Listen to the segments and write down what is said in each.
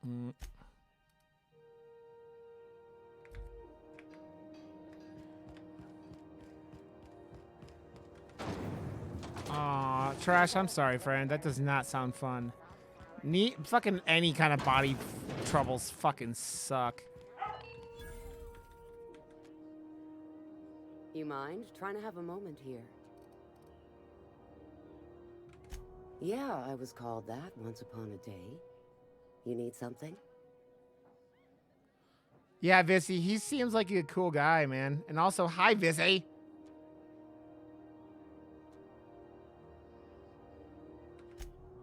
Mm. Aw, Trash, I'm sorry, friend. That does not sound fun. Fucking any kind of body troubles fucking suck. You mind? Trying to have a moment here. Yeah, I was called that once upon a day. You need something? Yeah, Vissy, he seems like a cool guy, man. And also, hi, Vissy.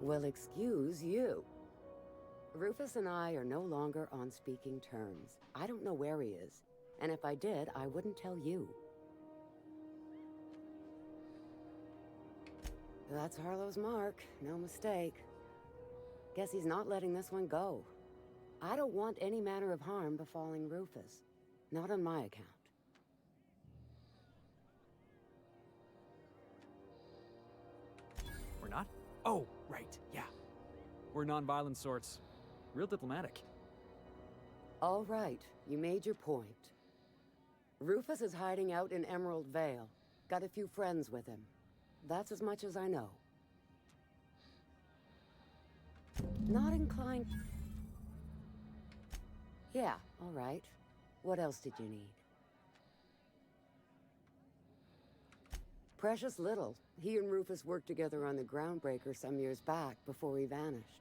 Well, excuse you. Rufus and I are no longer on speaking terms. I don't know where he is. And if I did, I wouldn't tell you. That's Harlow's mark. No mistake. Guess he's not letting this one go. I don't want any manner of harm befalling Rufus. Not on my account. We're not? Oh, right, yeah. We're non-violent sorts. Real diplomatic. All right, you made your point. Rufus is hiding out in Emerald Vale. Got a few friends with him. That's as much as I know. Not inclined... Yeah, all right. What else did you need? Precious little. He and Rufus worked together on the Groundbreaker some years back before he vanished.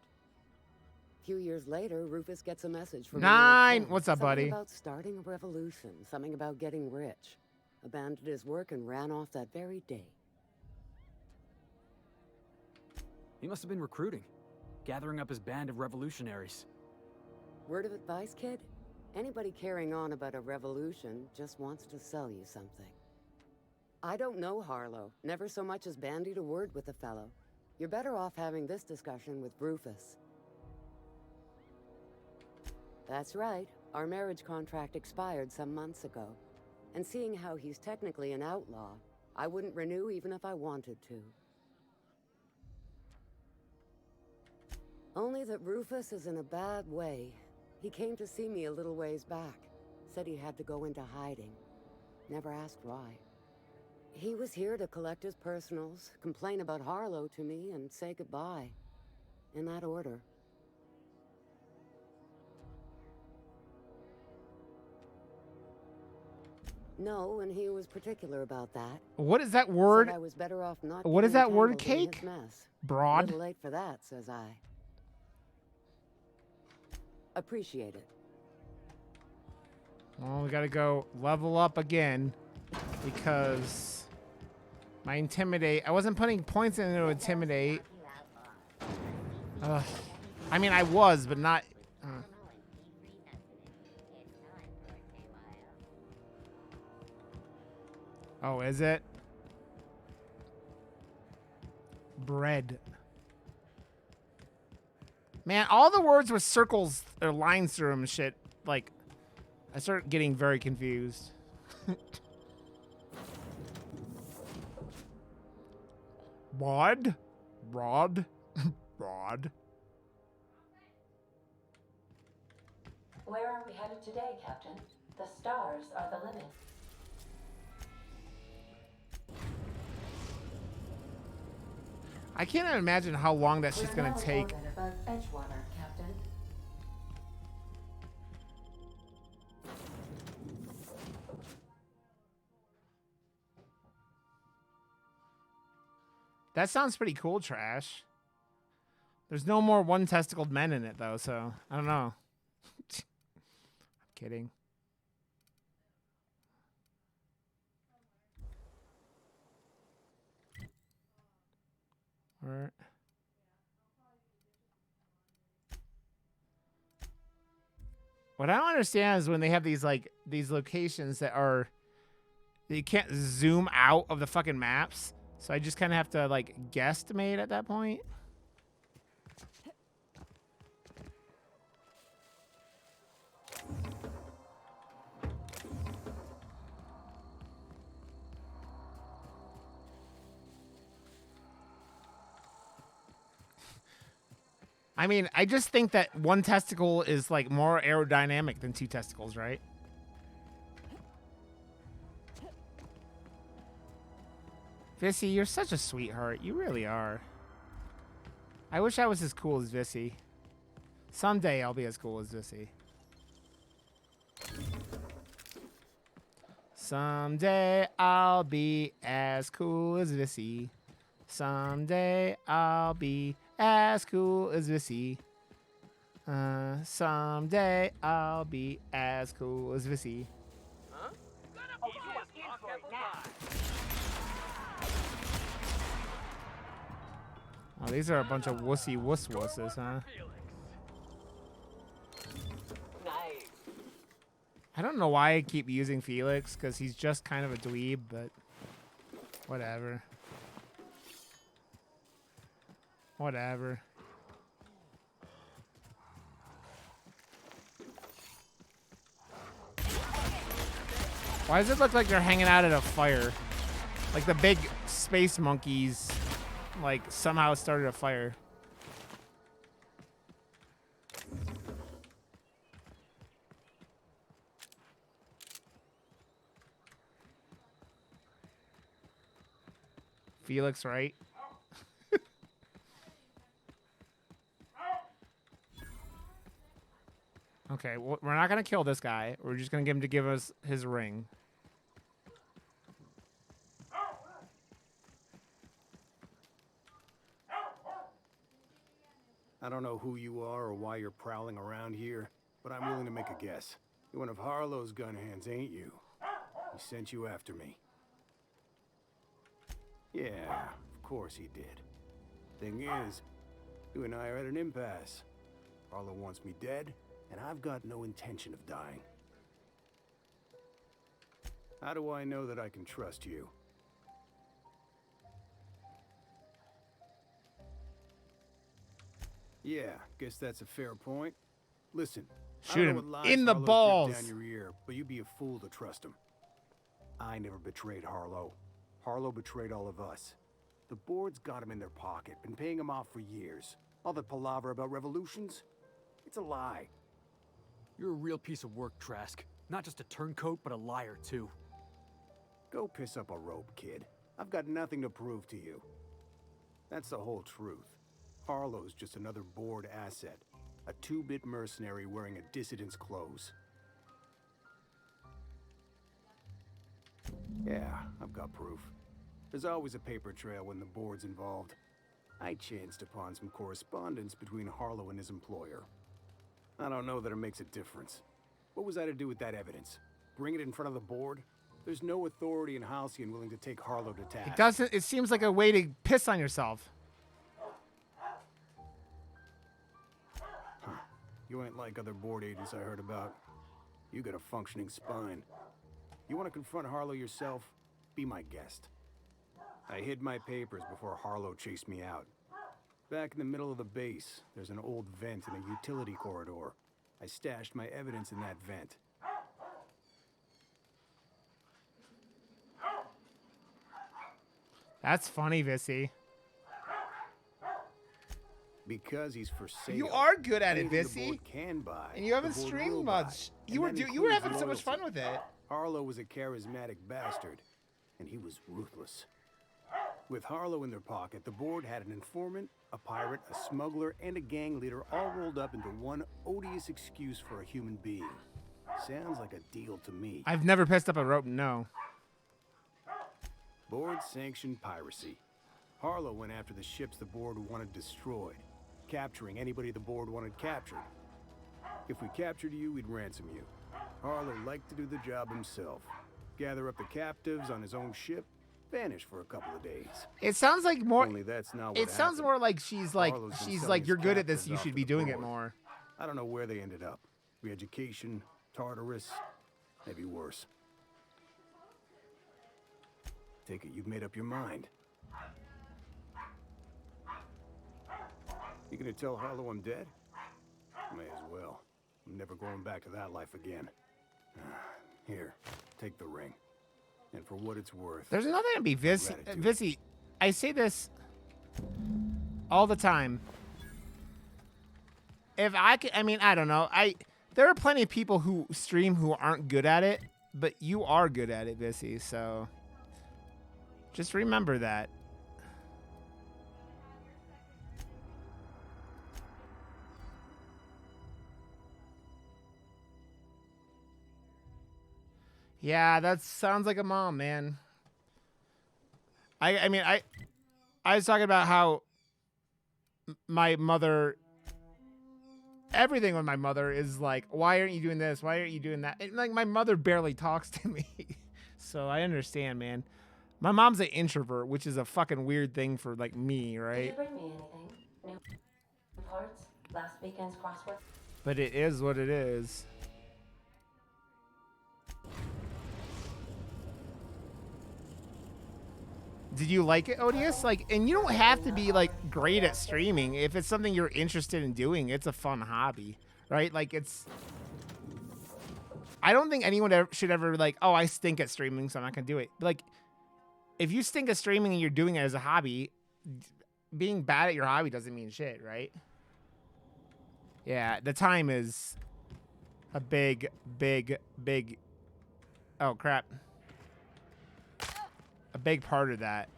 A few years later, Rufus gets a message from... 9! What's up, something buddy? about starting a revolution, something about getting rich. Abandoned his work and ran off that very day. He must have been recruiting, gathering up his band of revolutionaries. Word of advice, kid? Anybody carrying on about a revolution just wants to sell you something. I don't know Harlow. Never so much as bandied a word with the fellow. You're better off having this discussion with Rufus. That's right. Our marriage contract expired some months ago. And seeing how he's technically an outlaw, I wouldn't renew even if I wanted to. Only that Rufus is in a bad way. He came to see me a little ways back. Said he had to go into hiding. Never asked why. He was here to collect his personals, complain about Harlow to me, and say goodbye. In that order. No, and he was particular about that. What is that word? Said I was better off not What is getting that word, entangled in his Cake? mess. Broad? Little late for that, says I. Appreciate it. Well, we gotta go level up again because my intimidate. I wasn't putting points into intimidate. I mean, I was, but not. Oh, is it? Bread. Man, all the words with circles or lines through them and shit, like, I start getting very confused. Rod? Rod? Rod? Where are we headed today, Captain? The stars are the limit. I can't imagine how long that shit's gonna take. Above Edgewater, Captain. That sounds pretty cool, Trash. There's no more one-testicled men in it, though, so I don't know. I'm kidding. All right. What I don't understand is when they have these like these locations that are you can't zoom out of the fucking maps. So I just kind of have to like guesstimate at that point. I mean, I just think that one testicle is like more aerodynamic than two testicles, right? Vissy, you're such a sweetheart. You really are. I wish I was as cool as Vissy. Someday I'll be as cool as Vissy. Someday I'll be as cool as Vissy. Someday I'll be as cool as Vissy. Someday I'll be as cool as Vissy. Oh, these are a bunch of wussy wuss-wusses, huh? I don't know why I keep using Felix, because he's just kind of a dweeb, but whatever. Whatever. Why does it look like they're hanging out at a fire? Like the big space monkeys, like, somehow started a fire. Felix, right? Okay, well, we're not gonna kill this guy. We're just gonna get him to give us his ring. I don't know who you are or why you're prowling around here, but I'm willing to make a guess. You're one of Harlow's gun hands, ain't you? He sent you after me. Yeah, of course he did. Thing is, you and I are at an impasse. Harlow wants me dead, and I've got no intention of dying. How do I know that I can trust you? Yeah, guess that's a fair point. Listen, I Shoot don't know him what lies in the Harlow's balls. drip down your ear, but you'd be a fool to trust him. I never betrayed Harlow. Harlow betrayed all of us. The board's got him in their pocket, been paying him off for years. All that palaver about revolutions? It's a lie. You're a real piece of work, Trask. Not just a turncoat, but a liar, too. Go piss up a rope, kid. I've got nothing to prove to you. That's the whole truth. Harlow's just another board asset. A two-bit mercenary wearing a dissident's clothes. Yeah, I've got proof. There's always a paper trail when the board's involved. I chanced upon some correspondence between Harlow and his employer. I don't know that it makes a difference. What was I to do with that evidence? Bring it in front of the board? There's no authority in Halcyon willing to take Harlow to task. It doesn't. It seems like a way to piss on yourself. You ain't like other board agents I heard about. You got a functioning spine. You want to confront Harlow yourself? Be my guest. I hid my papers before Harlow chased me out. Back in the middle of the base, there's an old vent in a utility corridor. I stashed my evidence in that vent. That's funny, Vissy. Because he's for sale. You are good at it, Anything the Vissy. board can buy, And you haven't the board streamed will much. buy. You And that were includes having so much fun loyalty. with it. Harlow was a charismatic bastard, and he was ruthless. With Harlow in their pocket, the board had an informant, a pirate, a smuggler, and a gang leader all rolled up into one odious excuse for a human being. Sounds like a deal to me. I've never pissed up a rope. No. Board-sanctioned piracy. Harlow went after the ships the board wanted destroyed, capturing anybody the board wanted captured. If we captured you, we'd ransom you. Harlow liked to do the job himself. Gather up the captives on his own ship, vanish for a couple of days. It sounds like more. Only that's not what It sounds happened. more like she's like Harlow's been she's selling like his you're good at this. captives You off should to be the doing it board. more. I don't know where they ended up. Re-education, Tartarus, maybe worse. Take it you've made up your mind. You gonna tell Harlow I'm dead? May as well. I'm never going back to that life again. Here, take the ring. And for what it's worth, There's nothing to be Vissy. Gratitude. Vissy, I say this all the time. if I could, I mean, I don't know. There are plenty of people who stream who aren't good at it, but you are good at it, Vissy. So just remember that. Yeah, that sounds like a mom, man. I mean, I was talking about how my mother, everything with my mother is like, why aren't you doing this? Why aren't you doing that? And like, my mother barely talks to me. So I understand, man. My mom's an introvert, which is a fucking weird thing for like me, Did you right? bring me anything? New parts? Last weekend's crossword? But it is what it is. Did you like it, Odious? Like, and you don't have to be like great at streaming. If it's something you're interested in doing, it's a fun hobby, right? Like, it's. I don't think anyone should ever be like, oh, I stink at streaming, so I'm not gonna do it. Like, if you stink at streaming and you're doing it as a hobby, being bad at your hobby doesn't mean shit, right? Yeah, the time is a big. Oh crap. A big part of that.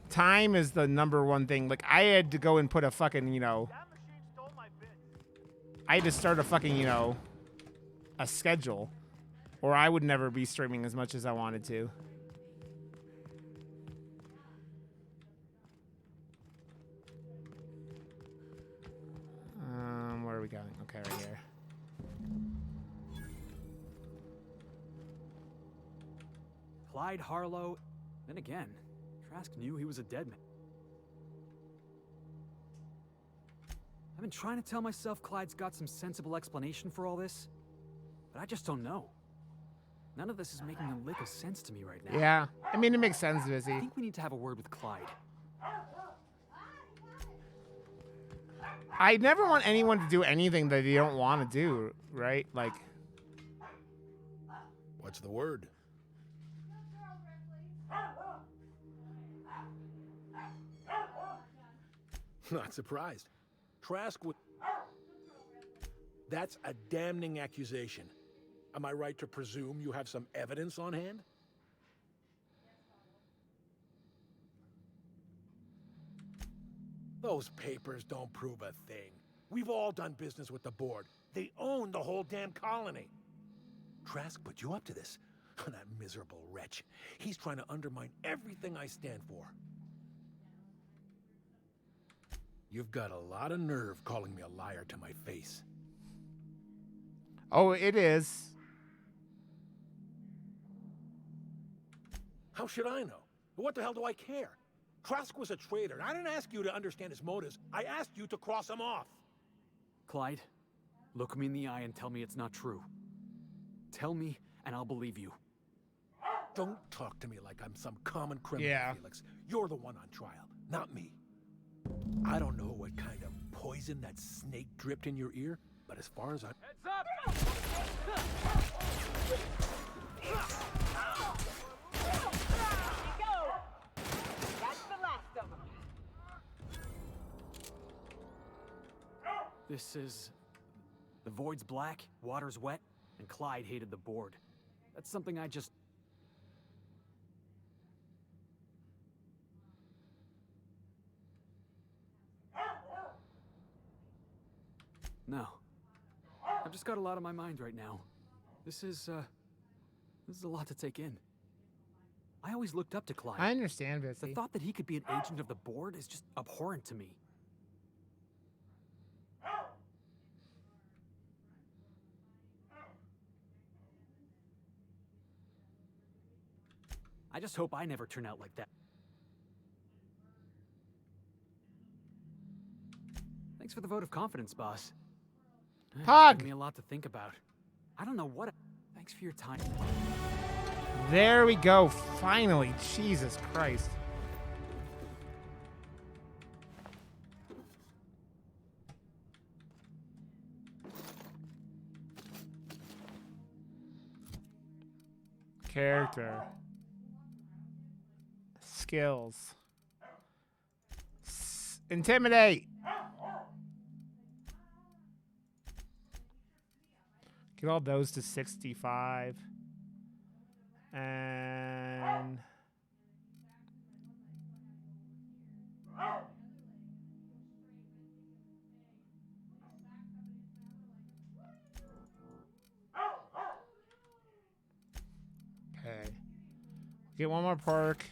Time is the #1 thing. Like, I had to go and put a fucking, you know, I had to start a fucking, you know, a schedule, or I would never be streaming as much as I wanted to. Where are we going? Okay, right here. Clyde Harlow. Then again, Trask knew he was a dead man. I've been trying to tell myself Clyde's got some sensible explanation for all this, but I just don't know. None of this is making a lick of sense to me right now. Yeah, I mean, it makes sense, I Vizzy. think we need to have a word with Clyde. I never want anyone to do anything that they don't want to do, right? Like, What's the word? Not surprised. Trask would... That's a damning accusation. Am I right to presume you have some evidence on hand? Those papers don't prove a thing. We've all done business with the board. They own the whole damn colony. Trask put you up to this. That miserable wretch. He's trying to undermine everything I stand for. You've got a lot of nerve calling me a liar to my face. oh, it is. How should I know? What the hell do I care? Trask was a traitor, and I didn't ask you to understand his motives. I asked you to cross him off. Clyde, look me in the eye and tell me it's not true. Tell me, and I'll believe you. Don't talk to me like I'm some common criminal, Yeah. Felix. You're the one on trial, not me. I don't know what kind of poison that snake dripped in your ear, but as far as I... Heads up! This is... The void's black, water's wet, and Clyde hated the board. That's something I just... No. I've just got a lot on my mind right now. This is a lot to take in. I always looked up to Clyde. I understand, The Vizzy. thought that he could be an agent of the board is just abhorrent to me. I just hope I never turn out like that. Thanks for the vote of confidence, boss. It's Hug! given me a lot to think about. I don't know what... Thanks for your time. There we go. Finally. Jesus Christ. Character. Skills. Intimidate. Get all those to 65. And okay. Get one more perk.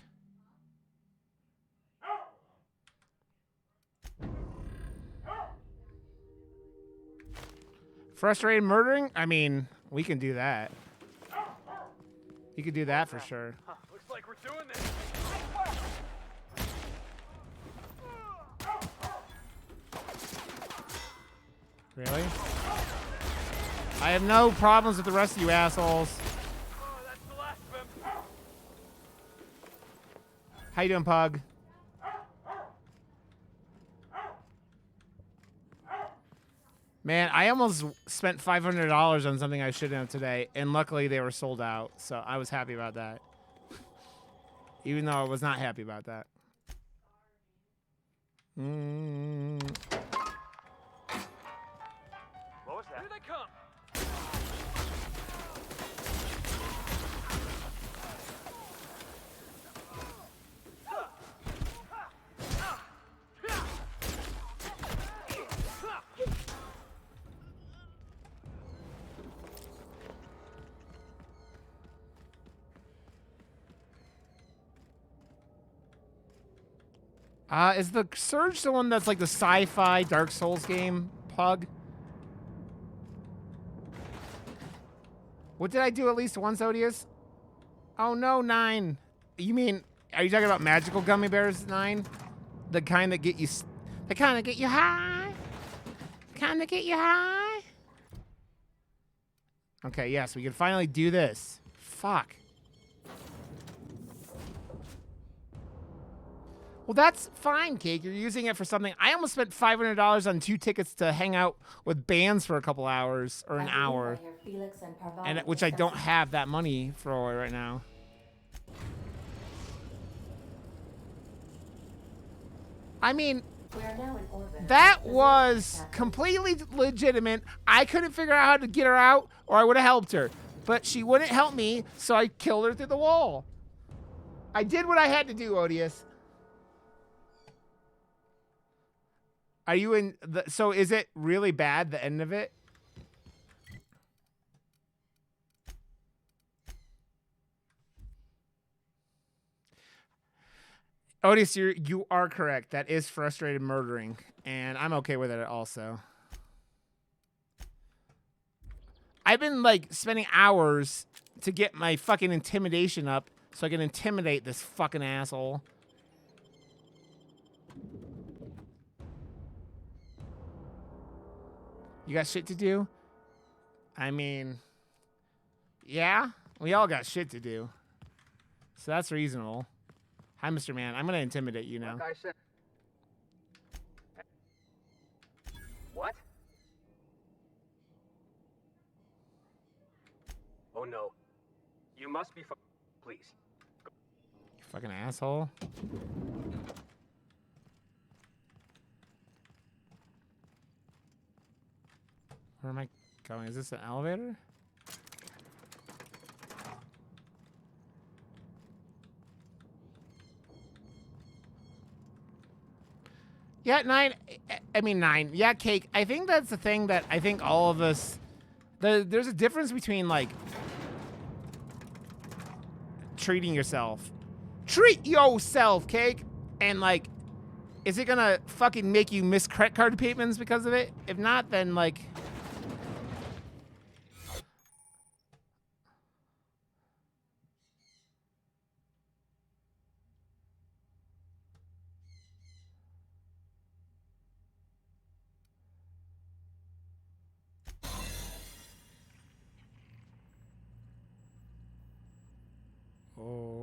Frustrated murdering? I mean, we can do that. You could do that for sure. Looks like we're doing this. Really? I have no problems with the rest of you assholes. Oh, that's the last of him. How you doing, Pug? Man, I almost spent $500 on something I shouldn't have today, and luckily they were sold out, so I was happy about that. Even though I was not happy about that. What was that? Here they come. Is the Surge the one that's like the sci-fi Dark Souls game, Pug? What did I do at least once, Odious? Oh no, 9. You mean, are you talking about magical gummy bears, 9? The kind that get you, the kind that get you high? Kind that get you high? Okay, yes, we can finally do this. Fuck. Well, that's fine, Cake. You're using it for something. I almost spent $500 on 2 tickets to hang out with bands for a couple hours or an hour, and which I don't have that money for right now. I mean, that was completely legitimate. I couldn't figure out how to get her out, or I would have helped her, but she wouldn't help me, so I killed her through the wall. I did what I had to do, Odious. Are you in the, so is it really bad, the end of it? Otis, you are correct. That is frustrated murdering, and I'm okay with it also. I've been like spending hours to get my fucking intimidation up so I can intimidate this fucking asshole. You got shit to do? I mean, yeah, we all got shit to do. So that's reasonable. Hi, Mr. Man. I'm going to intimidate you now. Like I said. What? Oh no. You must be please. You fucking asshole. Where am I going? Is this an elevator? Yeah, 9. I mean, 9. Yeah, Cake. I think that's the thing that I think all of us... There's a difference between, like... treating yourself. Treat yourself, Cake! And, like... Is it gonna fucking make you miss credit card payments because of it? If not, then, like... Oh.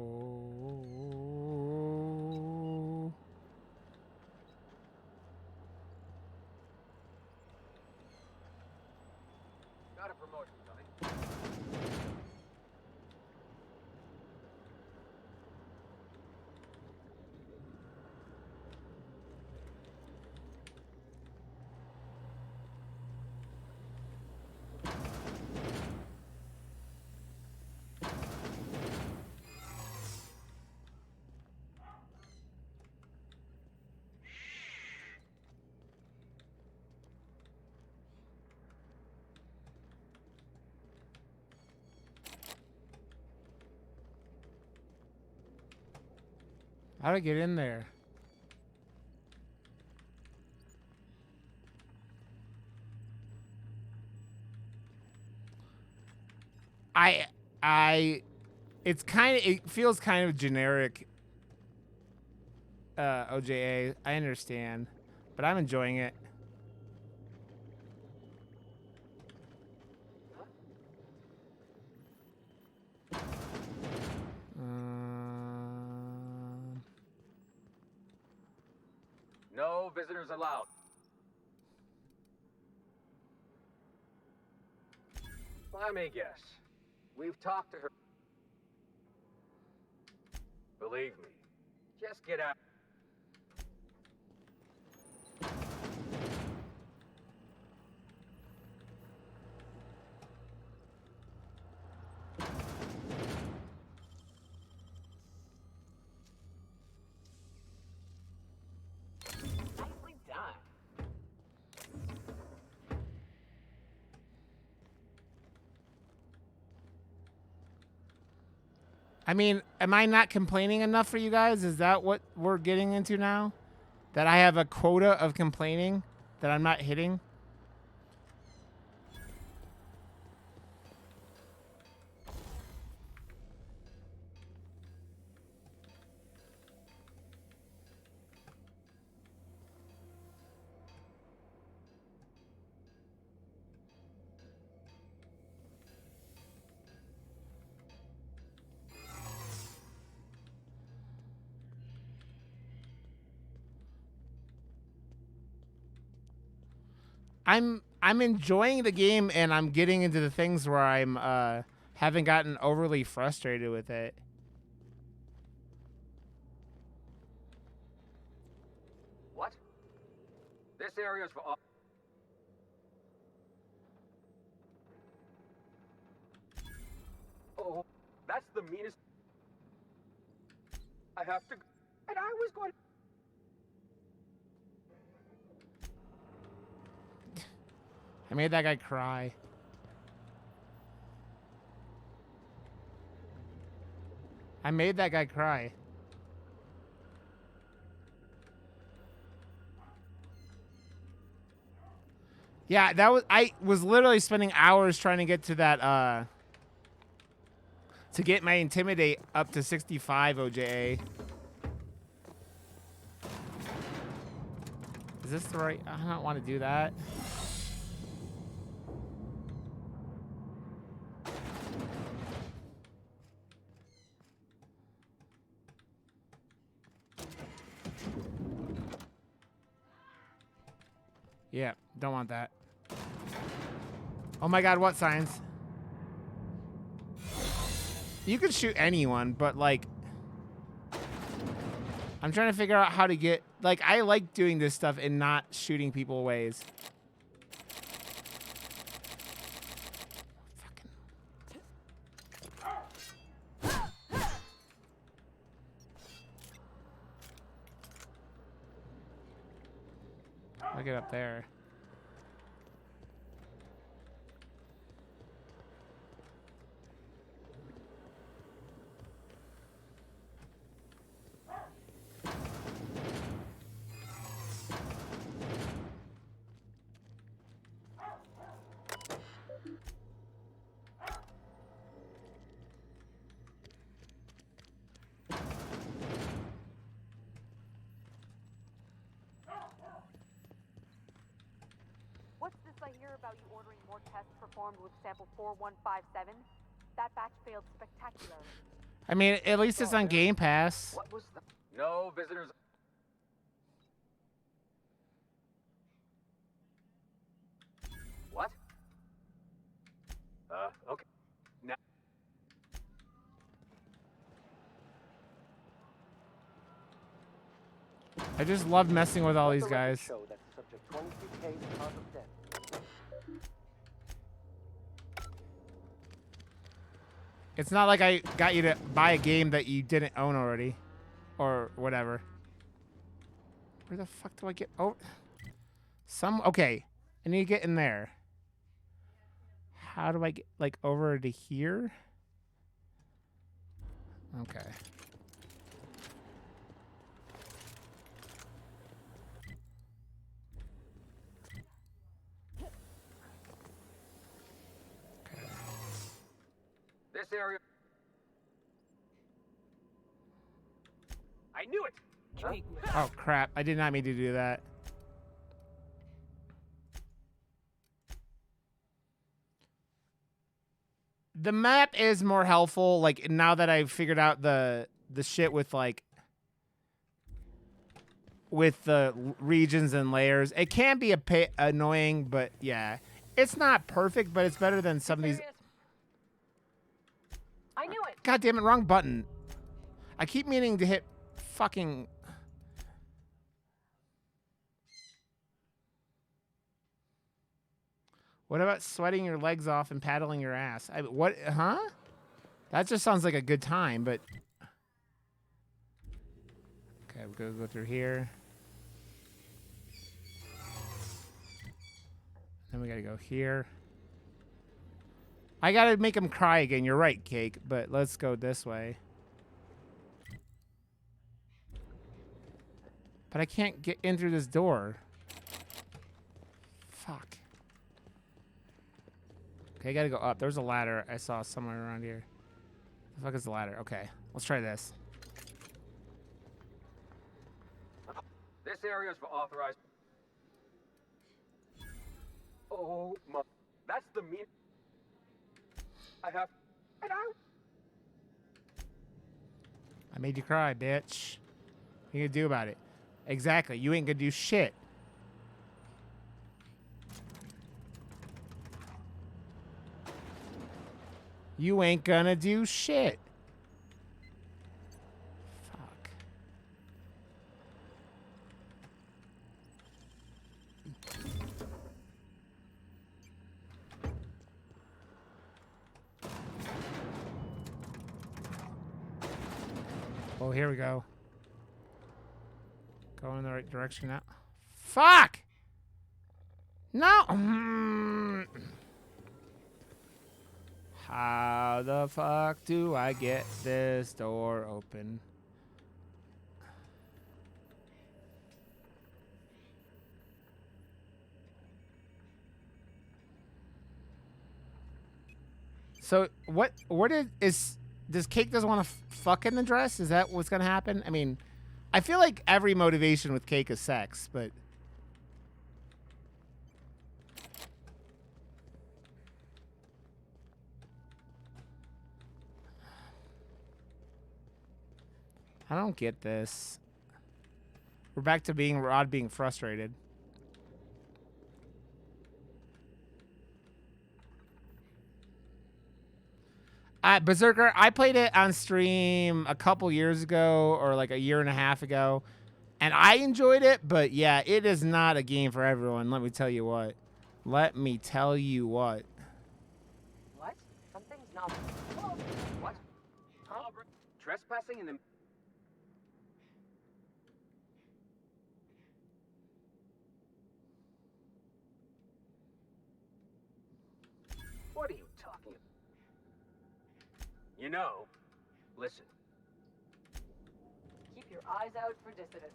How do I get in there? It feels kind of generic, OJA. I understand, but I'm enjoying it. No visitors allowed. Let me guess. We've talked to her. Believe me. Just get out. Nicely done. I mean, am I not complaining enough for you guys? Is that what we're getting into now? That I have a quota of complaining that I'm not hitting? I'm enjoying the game, and I'm getting into the things where I'm haven't gotten overly frustrated with it. What? This area's for all. Oh, that's the meanest. I have to. And I was going. I made that guy cry. I made that guy cry. Yeah, I was literally spending hours trying to get to that to get my intimidate up to 65 OJA. Is this the right? I don't want to do that. Yeah, don't want that. Oh my god, what signs? You could shoot anyone, but like I'm trying to figure out how to get like I like doing this stuff and not shooting people ways. I'll get up there. What's this I hear about you ordering more tests performed with sample 4157? That batch failed spectacularly. I mean, at least it's on Game Pass. What was the? No visitors. What? Okay. Now. I just love messing with all these guys. Show that the subject 23K's cause of death. It's not like I got you to buy a game that you didn't own already. Or whatever. Where the fuck do I get over? Okay. I need to get in there. How do I get, like, over to here? Okay. area. I knew it. Jake, Oh crap! I did not mean to do that. The map is more helpful. Like now that I've figured out the shit with like with the regions and layers, it can be annoying, but yeah, it's not perfect, but it's better than some of these. I knew it. God damn it! Wrong button. I keep meaning to hit fucking. What about sweating your legs off and paddling your ass? What? Huh? That just sounds like a good time, but... Okay, we're gonna go through here. Then we gotta go here. I gotta make him cry again. You're right, Cake, but let's go this way. But I can't get in through this door. Fuck. Okay, I gotta go up. There's a ladder I saw somewhere around here. The fuck is the ladder? Okay, let's try this. This area is for authorized. Oh my! That's the mean. I have. And I made you cry, bitch. What you gonna do about it? Exactly. You ain't gonna do shit. You ain't gonna do shit. Fuck. Oh, here we go. Going in the right direction now. Fuck! No! How the fuck do I get this door open? So does Cake doesn't want to fuck in the dress? Is that what's gonna happen? I mean, I feel like every motivation with Cake is sex, but I don't get this. We're back to being Rod being frustrated. Berserker, I played it on stream a couple years ago or like a year and a half ago, and I enjoyed it, but yeah, it is not a game for everyone, let me tell you what. Let me tell you what. What? Something's not... what? Huh? Trespassing in the. What are you talking about? You know, listen. Keep your eyes out for dissidents.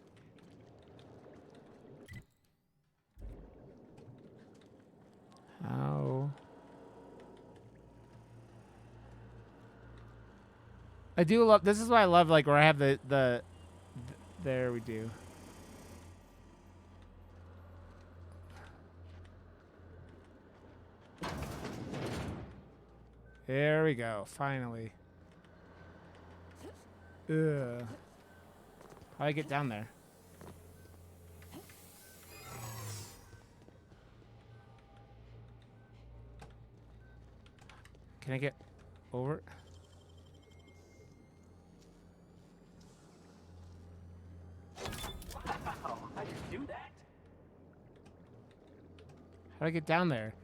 How? I do love, this is what I love, like where I have there we do. There we go, finally. Ugh. How do I get down there? Can I get over? Wow, how do you do that? How do I get down there?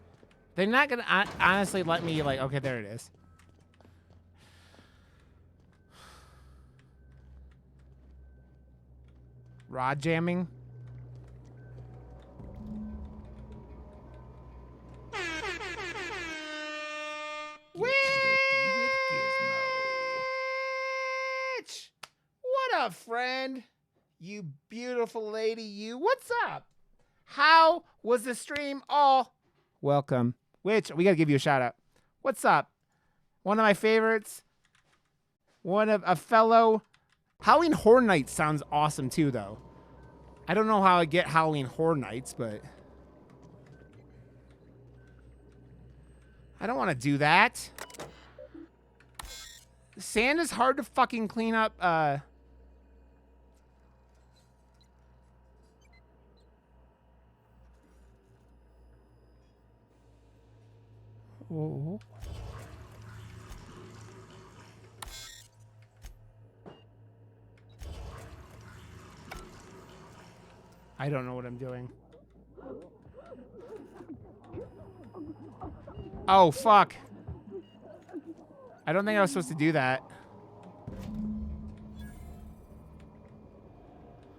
They're not gonna honestly let me, like, okay, there it is. Rod jamming. Witch! What a friend. You beautiful lady, you. What's up? How was the stream? Oh, welcome. Witch, we gotta give you a shout out. What's up? One of my favorites. One of a fellow. Halloween Horror Nights sounds awesome too, though. I don't know how I get Halloween Horror Nights, but I don't want to do that. Sand is hard to fucking clean up. Oh. I don't know what I'm doing. Oh, fuck. I don't think I was supposed to do that.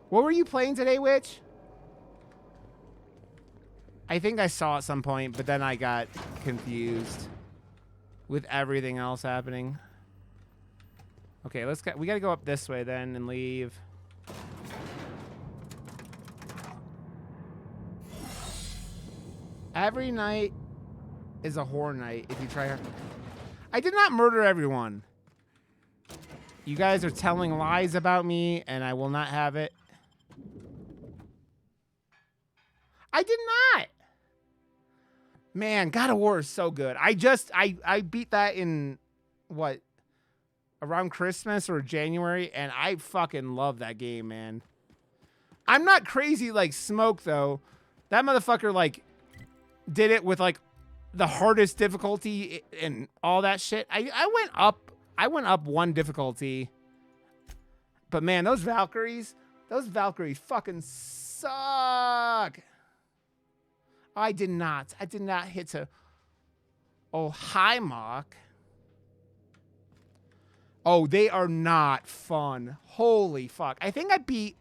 What were you playing today, Witch? I think I saw at some point, but then I got confused with everything else happening. Okay, we gotta go up this way then and leave. Every night is a horror night if you try hard. I did not murder everyone. You guys are telling lies about me, and I will not have it. I did not. Man, God of War is so good. I beat that in, what, around Christmas or January, and I fucking love that game, man. I'm not crazy like Smoke, though. That motherfucker, like, did it with, like, the hardest difficulty and all that shit. I went up one difficulty. But, man, those Valkyries fucking suck. I did not hit to... Oh, hi, Mock. Oh, they are not fun. Holy fuck. I think I beat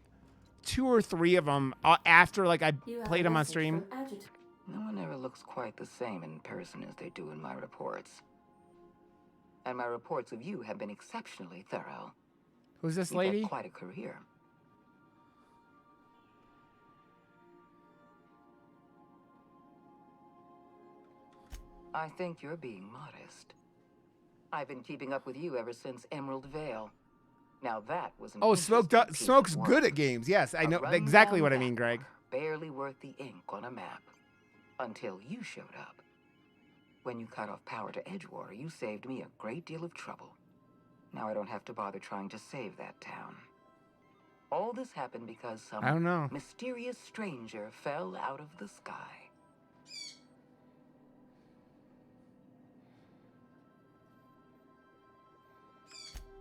2 or 3 of them after, like, I played them on stream. No one ever looks quite the same in person as they do in my reports. And my reports of you have been exceptionally thorough. Who's this You've lady? had quite a career. I think you're being modest. I've been keeping up with you ever since Emerald Vale. Now that was an Smoke's good at games. Yes, I know exactly what I mean, Greg. Barely worth the ink on a map. Until you showed up. When you cut off power to Edgewater, you saved me a great deal of trouble. Now I don't have to bother trying to save that town. All this happened because some mysterious stranger fell out of the sky.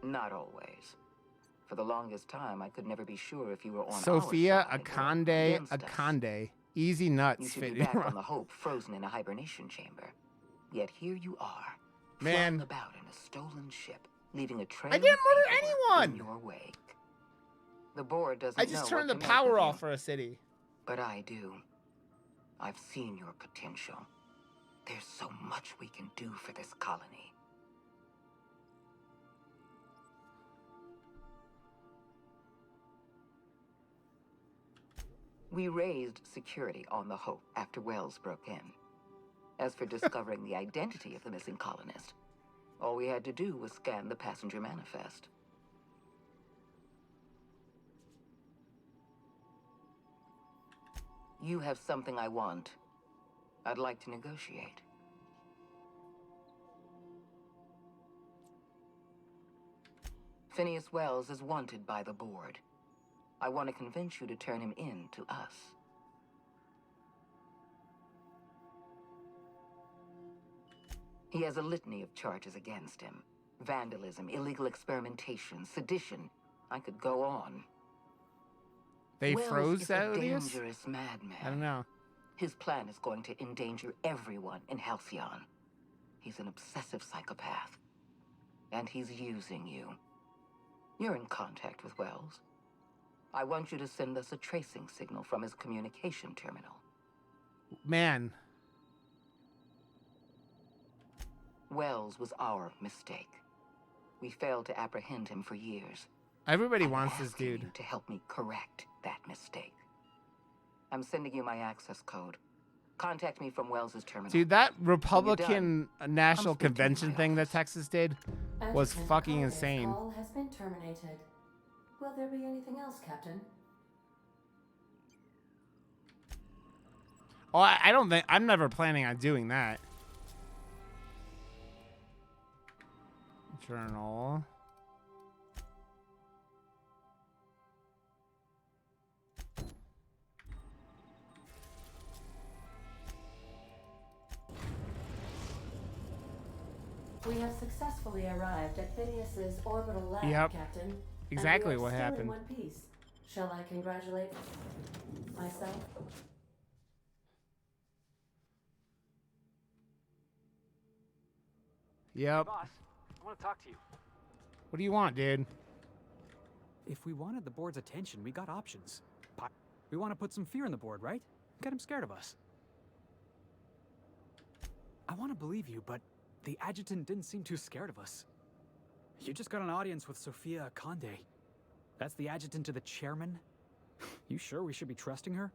Not always. For the longest time, I could never be sure if you were on Sophia our side or against us. Akande. Easy nuts. You should be back on the Hope, frozen in a hibernation chamber. Yet here you are, man, flying about in a stolen ship, leaving a trail. I didn't murder anyone. In your wake. The board doesn't. I just turned the power off for a city. But I do. I've seen your potential. There's so much we can do for this colony. We raised security on the Hope after Wells broke in. As for discovering the identity of the missing colonist, all we had to do was scan the passenger manifest. You have something I want. I'd like to negotiate. Phineas Wells is wanted by the board. I want to convince you to turn him in to us. He has a litany of charges against him. Vandalism, illegal experimentation, sedition. I could go on. They Wells froze is that? A dangerous madman. I don't know. His plan is going to endanger everyone in Halcyon. He's an obsessive psychopath. And he's using you. You're in contact with Wells. I want you to send us a tracing signal from his communication terminal. Man. Wells was our mistake. We failed to apprehend him for years. Everybody wants this dude. You to help me correct that mistake. I'm sending you my access code. Contact me from Wells's terminal. Dude, that When you're Republican done, National I'm speaking to Convention my thing that office. Texas did was Adjutant fucking Holliday's insane. call has been terminated. Will there be anything else, Captain? Oh, I don't think I'm never planning on doing that. Journal. We have successfully arrived at Phineas's orbital lab, Yep. Captain. Exactly and we are what still happened. In one piece. Shall I congratulate myself? Yep. Boss, I want to talk to you. What do you want, dude? If we wanted the board's attention, we got options. We want to put some fear in the board, right? Get him scared of us. I want to believe you, but the adjutant didn't seem too scared of us. You just got an audience with Sophia Conde. That's the adjutant to the chairman? You sure we should be trusting her?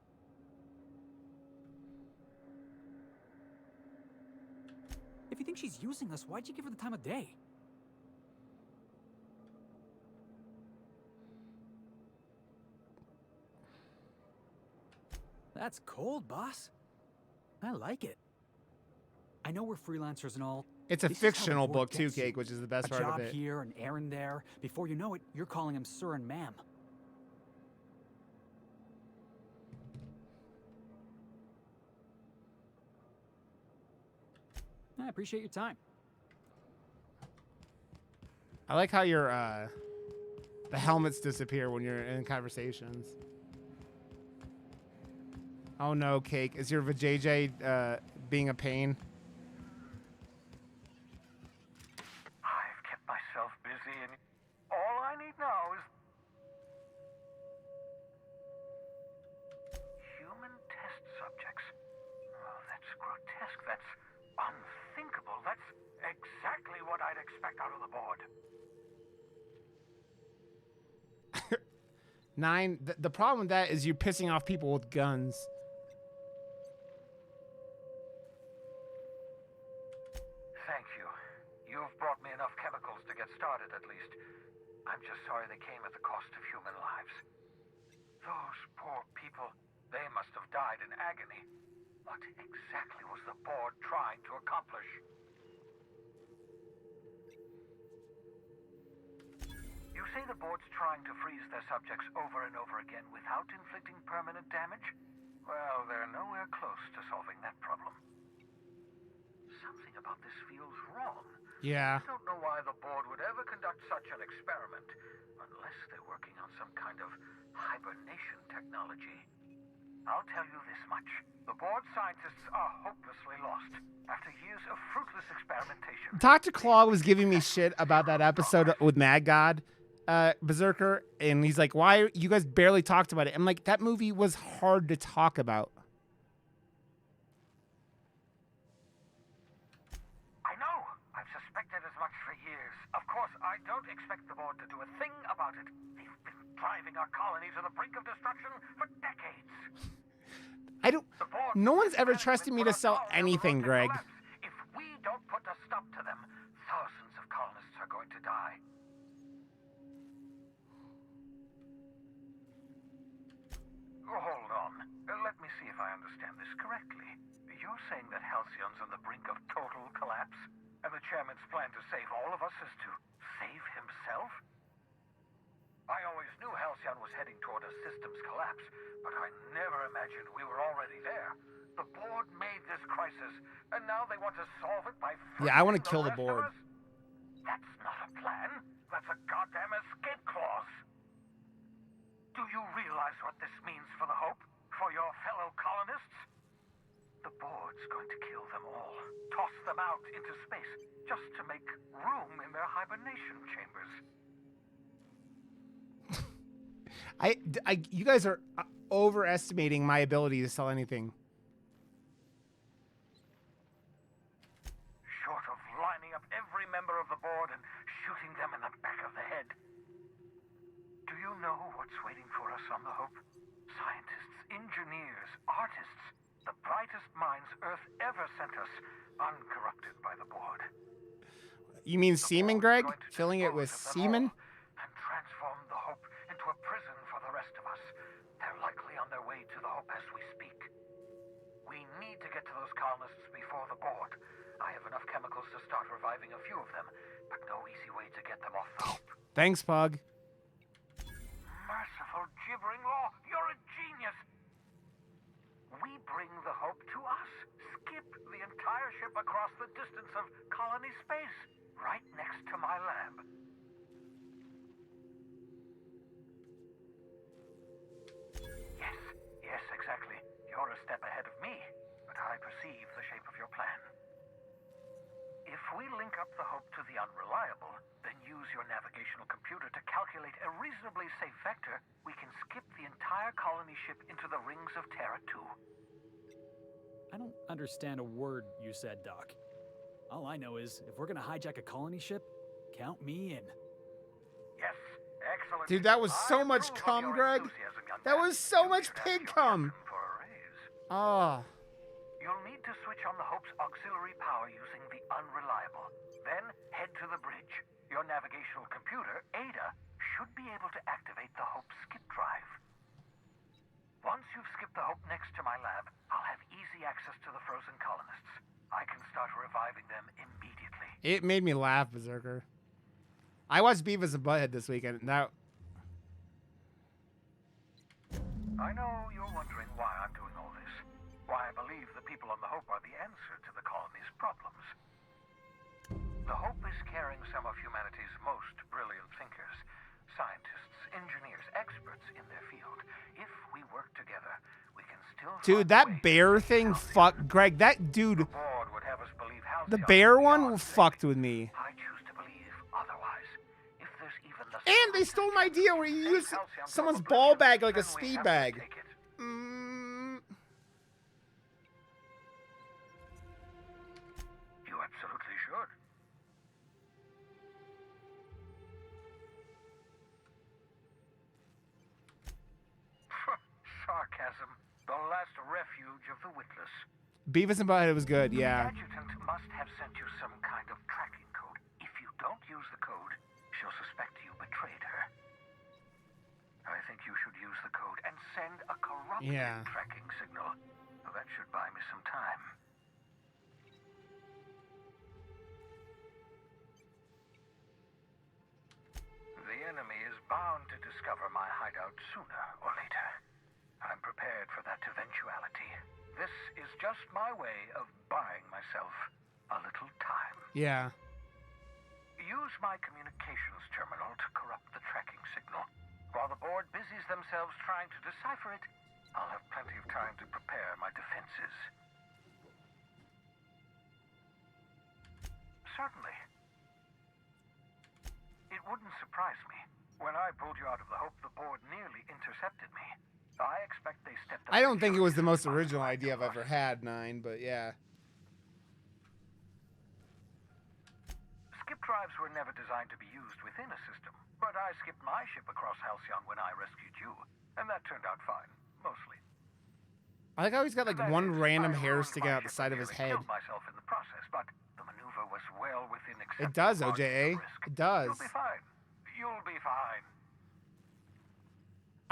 If you think she's using us, why'd you give her the time of day? That's cold, boss. I like it. I know we're freelancers and all. It's a This is how the fictional board book too, gets you. Cake, which is the best A part of job it. here, an errand there. Before you know it, you're calling him sir and ma'am. I appreciate your time. I like how your the helmets disappear when you're in conversations. Oh no, Cake. Is your vajayjay being a pain? I've kept myself busy, and all I need now is human test subjects. Oh, that's grotesque. That's unthinkable. That's exactly what I'd expect out of the board. 9. The problem with that is you're pissing off people with guns. Thank you. You've brought me enough chemicals to get started, at least. I'm just sorry they came at the cost of human lives. Those poor people, they must have died in agony. What exactly was the board trying to accomplish? You say the board's trying to freeze their subjects over and over again without inflicting permanent damage? Well, they're nowhere close to solving that problem. Something about this feels wrong. Yeah. I don't know why the board would ever conduct such an experiment, unless they're working on some kind of hibernation technology. I'll tell you this much. The board scientists are hopelessly lost. After years of fruitless experimentation... Dr. Claw was giving me shit about that episode with Mad God, Berserker, and he's like, why you guys barely talked about it? I'm like, that movie was hard to talk about. I know. I've suspected as much for years. Of course, I don't expect the board to do a thing about it. They've been driving our colony to the brink of destruction for decades. No one's ever trusted me to sell anything, Greg. If we don't put a stop to them, thousands of colonists are going to die. Hold on. Let me see if I understand this correctly. You're saying that Halcyon's on the brink of total collapse, and the chairman's plan to save all of us is to save himself? I always knew Halcyon was heading toward a systems collapse, but I never imagined we were already there. The board made this crisis, and now they want to solve it by Yeah, I want to freezing kill the rest of board. us? That's not a plan. That's a goddamn escape clause. Do you realize what this means for the Hope? For your fellow colonists? The board's going to kill them all. Toss them out into space, just to make room in their hibernation chambers. You guys are overestimating my ability to sell anything. Short of lining up every member of the board and shooting them in the back of the head. Do you know what's waiting for us on the Hope? Scientists, engineers, artists, the brightest brightest minds Earth ever sent us, uncorrupted by the board. You mean semen, The board's Greg? going to Filling it with dispose of them semen? all and transform the Hope into a prison for the rest of us. They're likely on their way to the Hope as we speak. We need to get to those colonists before the board. I have enough chemicals to start reviving a few of them, but no easy way to get them off the Hope. Thanks, Pug. Merciful gibbering law, you're a genius! We bring the Hope to us. Skip the entire ship across the distance of colony space, right next to my lab. Yes, exactly. You're a step ahead of me, but I perceive the shape of your plan. If we link up the Hope to the Unreliable, then use your navigational computer to calculate a reasonably safe vector, we can skip the entire colony ship into the rings of Terra 2. I don't understand a word you said, Doc. All I know is, if we're gonna hijack a colony ship, count me in. Yes, excellent. Dude, that was so I much approve of cum, your Greg. enthusiasm, young That man. was so You much should ask pig your cum. captain for a raise. Oh. You'll need to switch on the Hope's auxiliary power using the Unreliable. Then head to the bridge. Your navigational computer, Ada, should be able to activate the Hope's skip drive. Once you've skipped the Hope next to my lab, I'll have easy access to the frozen colonists. I can start reviving them immediately. It made me laugh, Berserker. I watched Beavis and Butthead this weekend. Now, I know you're wondering why I'm doing all this. Why I believe the people on the Hope are the answer to the colony's problems. The Hope is carrying some of humanity's most brilliant thinkers, scientists, engineers, experts in their field. If we work together, we can still dude, that bear thing, fuck, Greg, that dude, the board would have us believe the Halcyon bear is one beyond fucked safety. with me. I choose to believe otherwise. If there's even the And they stole my idea where you use someone's ball bag like a speed bag. You absolutely should. Sarcasm, the last refuge of the witless. Beavis and Butthead was good, yeah. The adjutant must have sent you some kind of tracking code. If you don't use the code, she'll suspect you betrayed her. I think you should use the code and send a corrupted tracking signal. Now, that should buy me some time. The enemy is bound to discover my hideout sooner or later. I'm prepared for that eventuality. This is just my way of buying myself a little time. Yeah. Use my communications terminal to corrupt the tracking signal. While the board busies themselves trying to decipher it, I'll have plenty of time to prepare my defenses. Certainly. It wouldn't surprise me. When I pulled you out of the Hope, the board nearly intercepted me. I expect they stepped up. I don't think it was the most original idea I've ever had, Nine, but yeah. Skip drives were never designed to be used within a system, but I skipped my ship across Halcyon when I rescued you, and that turned out fine, mostly. I like how he's got like one random hair sticking out the side of his head. Killed myself in the process, but the maneuver was well within acceptable It does, margins OJA. of risk. It does. You'll be fine. You'll be fine.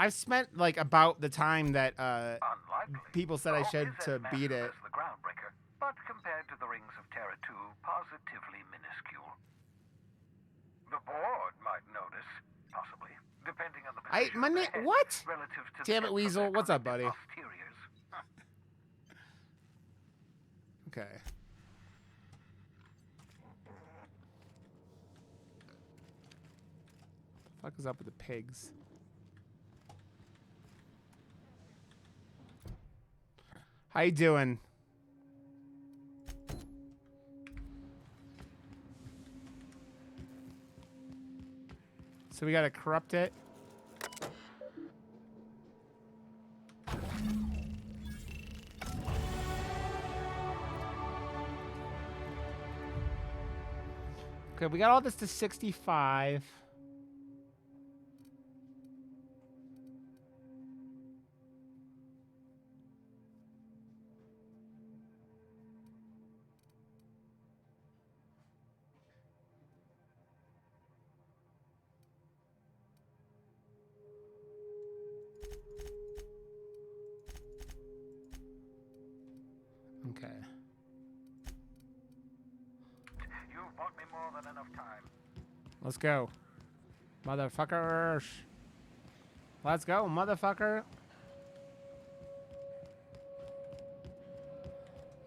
I've spent like about the time that Unlikely. people said I The should Hope is to as beat massive it. as the Groundbreaker, but compared to the rings of Terra 2, positively minuscule. The board might notice, possibly, depending on the position of their head, what? relative to Damn it, the depth of Weasel. their What's up, connected buddy? posteriors. Okay. What the fuck is up with the pigs? How you doing? So we gotta corrupt it. Okay, we got all this to 65. than enough time. Let's go. Motherfuckers. Let's go, motherfucker.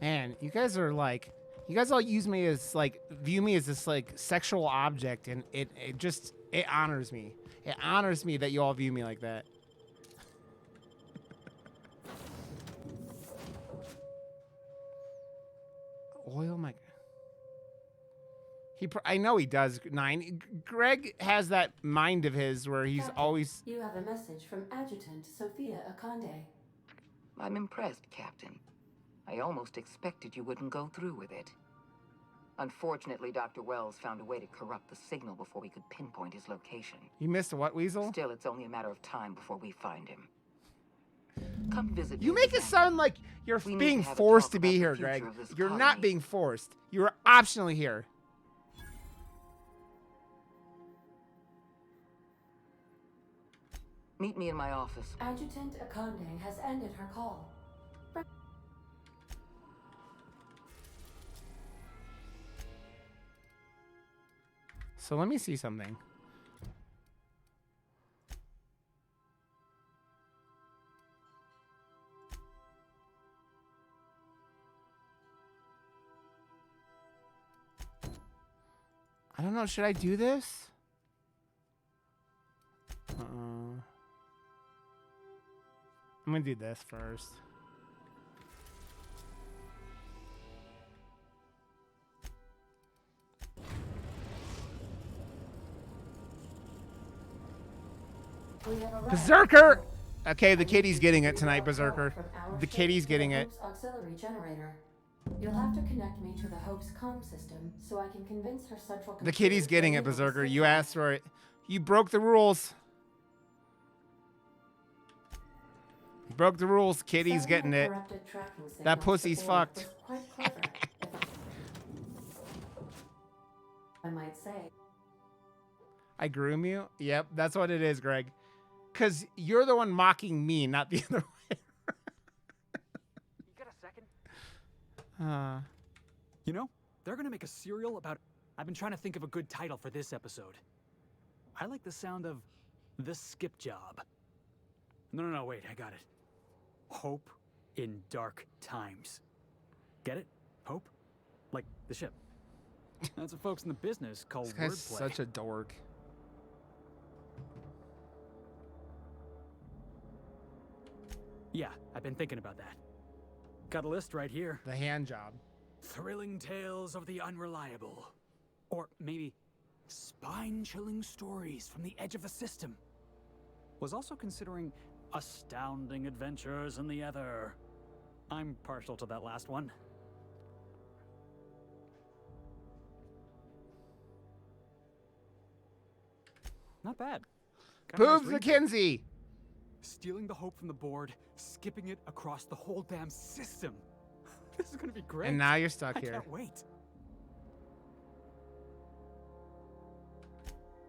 Man, you guys are like, you guys all use me as like, view me as this like sexual object, and it honors me. It honors me that you all view me like that. Oil my. I know he does. 9. Greg has that mind of his where he's Captain, always. You have a message from Adjutant Sophia Akande. I'm impressed, Captain. I almost expected you wouldn't go through with it. Unfortunately, Dr. Wells found a way to corrupt the signal before we could pinpoint his location. You missed what, Weasel? Still, it's only a matter of time before we find him. Come visit me You make it this sound like you're We need being to have a forced talk to be about the here, future Greg. of this You're not colony. being forced. You're optionally here. Meet me in my office. Adjutant Akande has ended her call. So let me see something. I don't know. Should I do this? I'm gonna do this first. We have arrived. Berserker! Okay, the kitty's getting it tonight, Berserker. The kitty's getting it. Hope's auxiliary generator. You'll have to connect me to the Hope's comm system so I can convince her central. The kitty's getting it, Berserker. You asked for it. You broke the rules. You broke the rules. Kitty's getting it. That pussy's fucked. I might say. I groom you? Yep, that's what it is, Greg. Because you're the one mocking me, not the other way. You got a second? You know, they're gonna make a serial about. I've been trying to think of a good title for this episode. I like the sound of The Skip Job. No, wait, I got it. Hope in Dark Times. Get it? Hope? Like the ship. That's what folks in the business call This guy's wordplay. such a dork. Yeah, I've been thinking about that. Got a list right here. The hand job. Thrilling tales of the unreliable. Or maybe spine-chilling stories from the edge of the system. Was also considering astounding adventures in the ether. I'm partial to that last one. Not bad. Got a nice Boobs ring to it. McKenzie! Stealing the hope from the board, skipping it across the whole damn system. This is gonna be great. And now you're stuck I here. can't wait.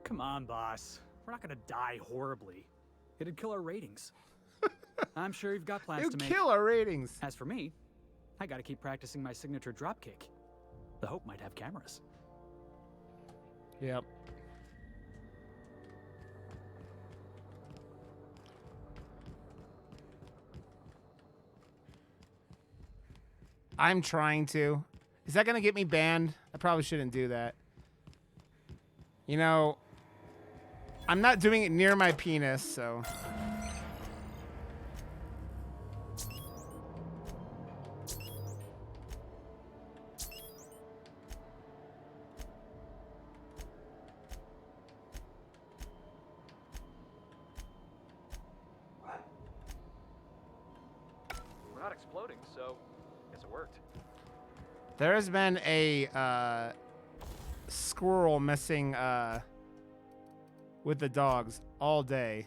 Come on, boss. We're not gonna die horribly. It'd kill our ratings. I'm sure you've got plans to It'd make. kill our ratings. As for me, I gotta keep practicing my signature dropkick. The Hope might have cameras. Yep. I'm trying to. Is that going to get me banned? I probably shouldn't do that. You know, I'm not doing it near my penis, so. We're not exploding, so I guess it worked. There has been a squirrel messing with the dogs all day.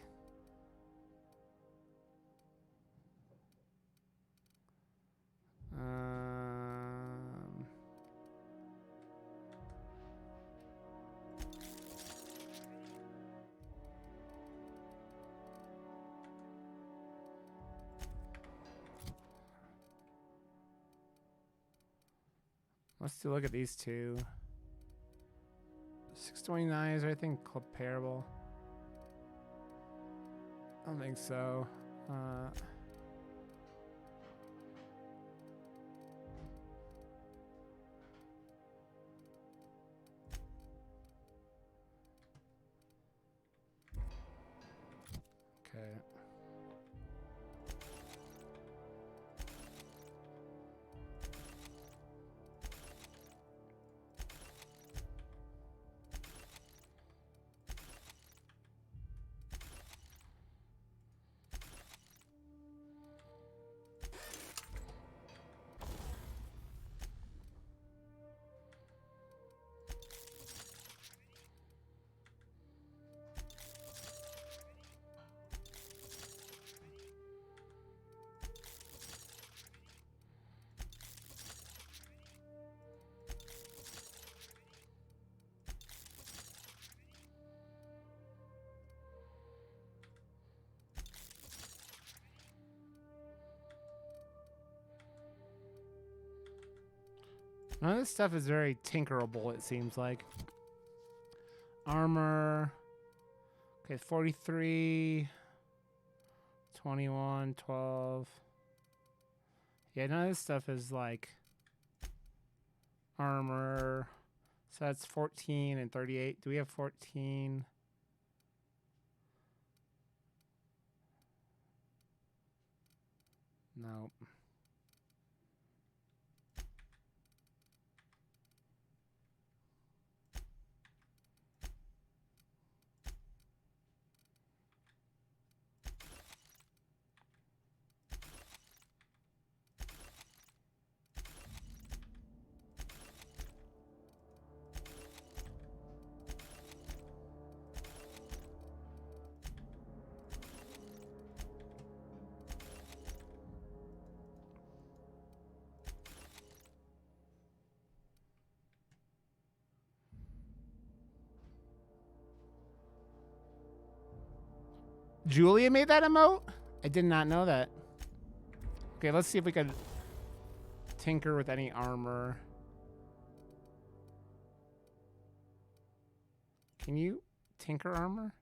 Let's look at these two. 629 is anything comparable? I don't think so. Okay. None of this stuff is very tinkerable, it seems like. Armor. Okay, 43. 21, 12. Yeah, none of this stuff is like armor. So that's 14 and 38. Do we have 14? No. Julia made that emote? I did not know that. Okay, let's see if we could tinker with any armor. Can you tinker armor?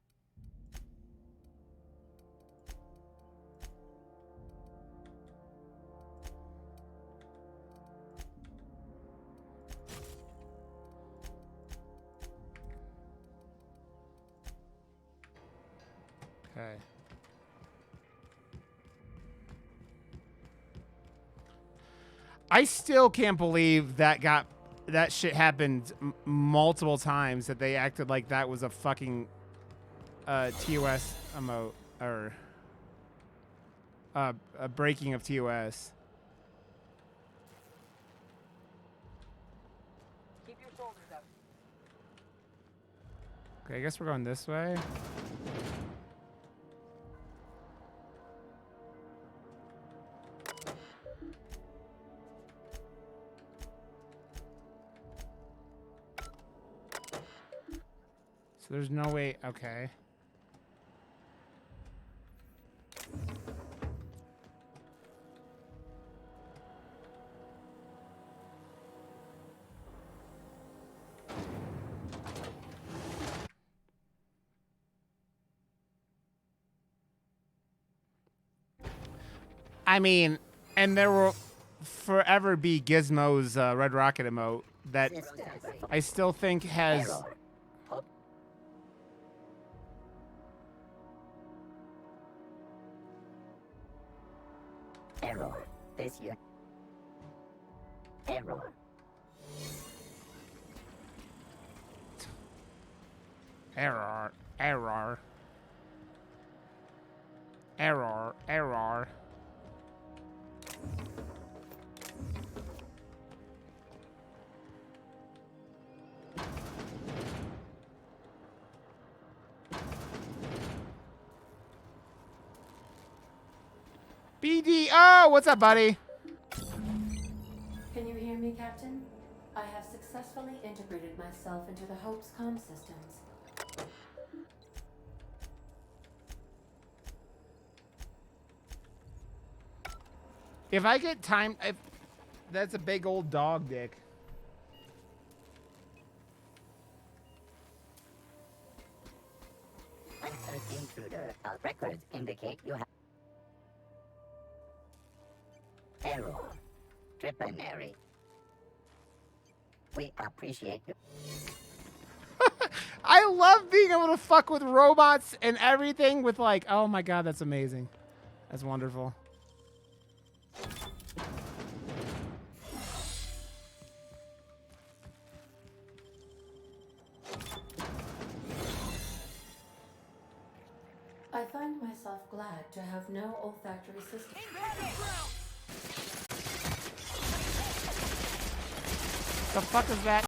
Okay. I still can't believe that shit happened multiple times, that they acted like that was a fucking TOS emote or a breaking of TOS. Keep your shoulders up. Okay, I guess we're going this way. So there's no way. Okay. I mean, and there will forever be Gizmo's Red Rocket emote that I still think has. Error. This year. Error. Error. Error. Error. Error. BDO, what's up, buddy? Can you hear me, Captain? I have successfully integrated myself into the Hope's comm systems. If I get time, if that's a big old dog dick. computer, our records indicate you have error. Trepanary. We appreciate you. I love being able to fuck with robots and everything with like, oh my god, that's amazing. That's wonderful. I find myself glad to have no olfactory system. The fuck is that?